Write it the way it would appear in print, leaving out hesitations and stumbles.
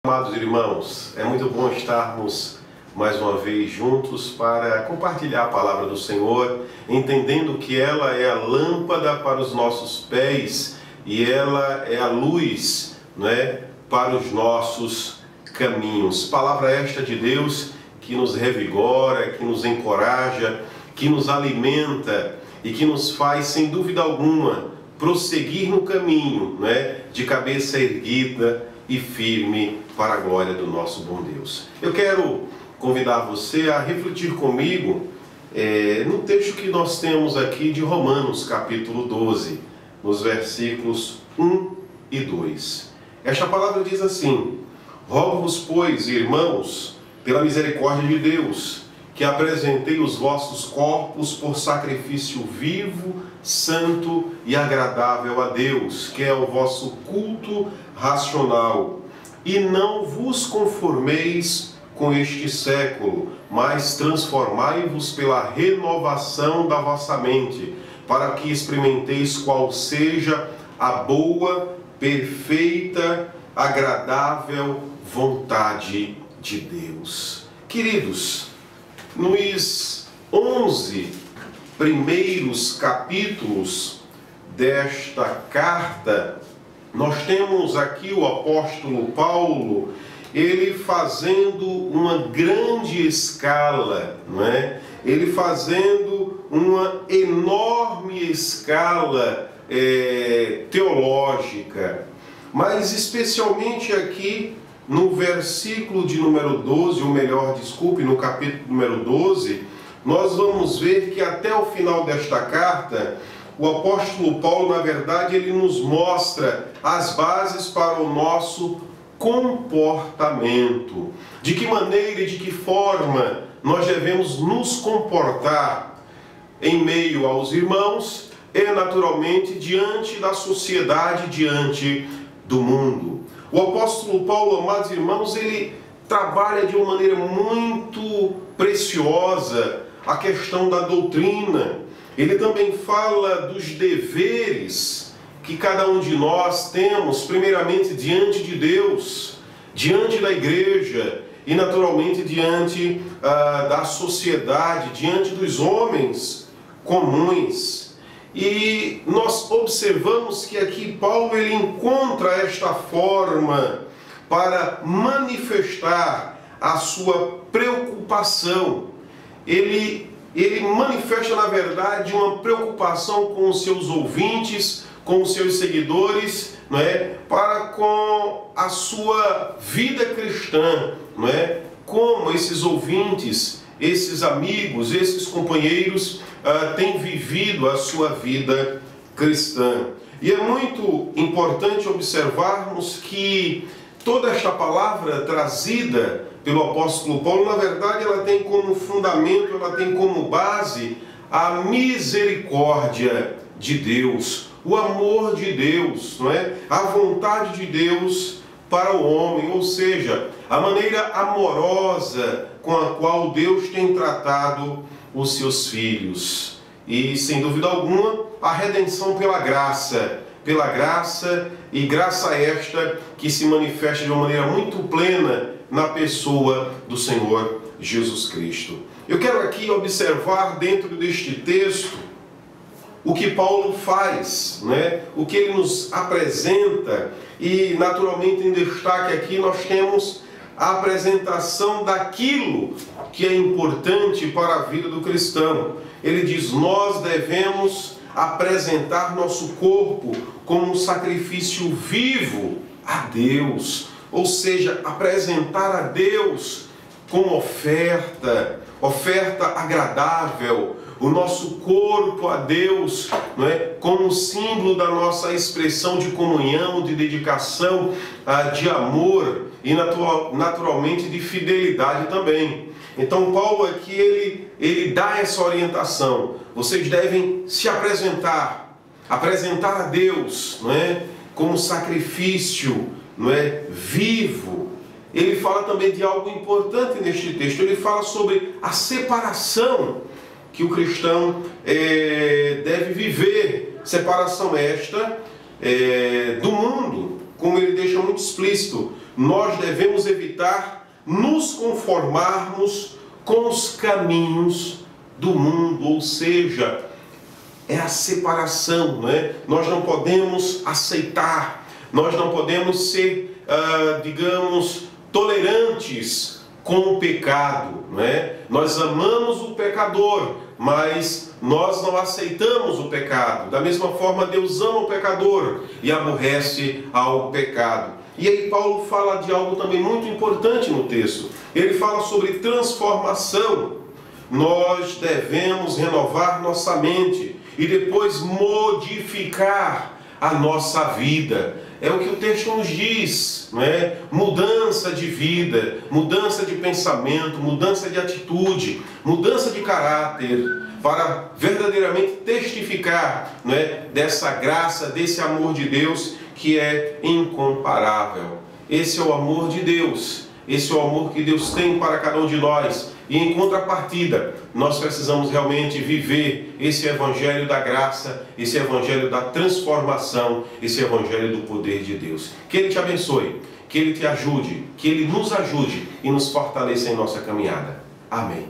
Amados irmãos, é muito bom estarmos mais uma vez juntos para compartilhar a palavra do Senhor, entendendo que ela é a lâmpada para os nossos pés e ela é a luz, para os nossos caminhos. Palavra esta de Deus que nos revigora, que nos encoraja, que nos alimenta e que nos faz, sem dúvida alguma, prosseguir no caminho, de cabeça erguida e firme para a glória do nosso bom Deus. Eu quero convidar você a refletir comigo no texto que nós temos aqui de Romanos, capítulo 12, nos versículos 1 e 2. Esta palavra diz assim: rogo-vos, pois, irmãos, pela misericórdia de Deus, que apresentei os vossos corpos por sacrifício vivo, santo e agradável a Deus, que é o vosso culto racional. E não vos conformeis com este século, mas transformai-vos pela renovação da vossa mente, para que experimenteis qual seja a boa, perfeita, agradável vontade de Deus. Queridos, nos 11 primeiros capítulos desta carta, nós temos aqui o apóstolo Paulo, ele fazendo uma grande escala, ele fazendo uma enorme escala teológica, mas especialmente aqui no versículo de número 12, ou melhor, desculpe, no capítulo número 12, nós vamos ver que até o final desta carta, o apóstolo Paulo, na verdade, ele nos mostra as bases para o nosso comportamento. De que maneira e de que forma nós devemos nos comportar em meio aos irmãos e, naturalmente, diante da sociedade, diante do mundo. O apóstolo Paulo, amados irmãos, ele trabalha de uma maneira muito preciosa a questão da doutrina. Ele também fala dos deveres que cada um de nós temos, primeiramente diante de Deus, diante da igreja e naturalmente diante da sociedade, diante dos homens comuns. E nós observamos que aqui Paulo ele encontra esta forma para manifestar a sua preocupação. Ele manifesta, na verdade, uma preocupação com os seus ouvintes, com os seus seguidores, para com a sua vida cristã, como esses ouvintes, esses amigos, esses companheiros têm vivido a sua vida cristã. E é muito importante observarmos que toda esta palavra trazida pelo apóstolo Paulo, na verdade, ela tem como fundamento, ela tem como base a misericórdia de Deus, o amor de Deus, a vontade de Deus para o homem, ou seja, a maneira amorosa com a qual Deus tem tratado os seus filhos. E, sem dúvida alguma, a redenção pela graça e graça esta que se manifesta de uma maneira muito plena na pessoa do Senhor Jesus Cristo. Eu quero aqui observar dentro deste texto o que Paulo faz, o que ele nos apresenta, e naturalmente em destaque aqui nós temos a apresentação daquilo que é importante para a vida do cristão. Ele diz: nós devemos apresentar nosso corpo como um sacrifício vivo a Deus, ou seja, apresentar a Deus como oferta agradável, o nosso corpo a Deus, como símbolo da nossa expressão de comunhão, de dedicação, de amor e naturalmente de fidelidade também. Então Paulo aqui ele dá essa orientação: vocês devem se apresentar a Deus, como sacrifício, vivo. Ele fala também de algo importante neste texto. Ele fala sobre a separação que o cristão deve viver. Separação esta do mundo, como ele deixa muito explícito nós devemos evitar nos conformarmos com os caminhos do mundo, ou seja, é a separação, não é? Nós não podemos aceitar, nós não podemos ser, digamos, tolerantes com o pecado, não é? Nós amamos o pecador, mas nós não aceitamos o pecado. Da mesma forma, Deus ama o pecador e aborrece ao pecado. E aí Paulo fala de algo também muito importante no texto. Ele fala sobre transformação. Nós devemos renovar nossa mente e depois modificar a nossa vida. É o que o texto nos diz, não é? Mudança de vida, mudança de pensamento, mudança de atitude, mudança de caráter, para verdadeiramente testificar, não é, dessa graça, desse amor de Deus que é incomparável. Esse é o amor de Deus, esse é o amor que Deus tem para cada um de nós. E em contrapartida, nós precisamos realmente viver esse evangelho da graça, esse evangelho da transformação, esse evangelho do poder de Deus. Que Ele te abençoe, que Ele te ajude, que Ele nos ajude e nos fortaleça em nossa caminhada. Amém.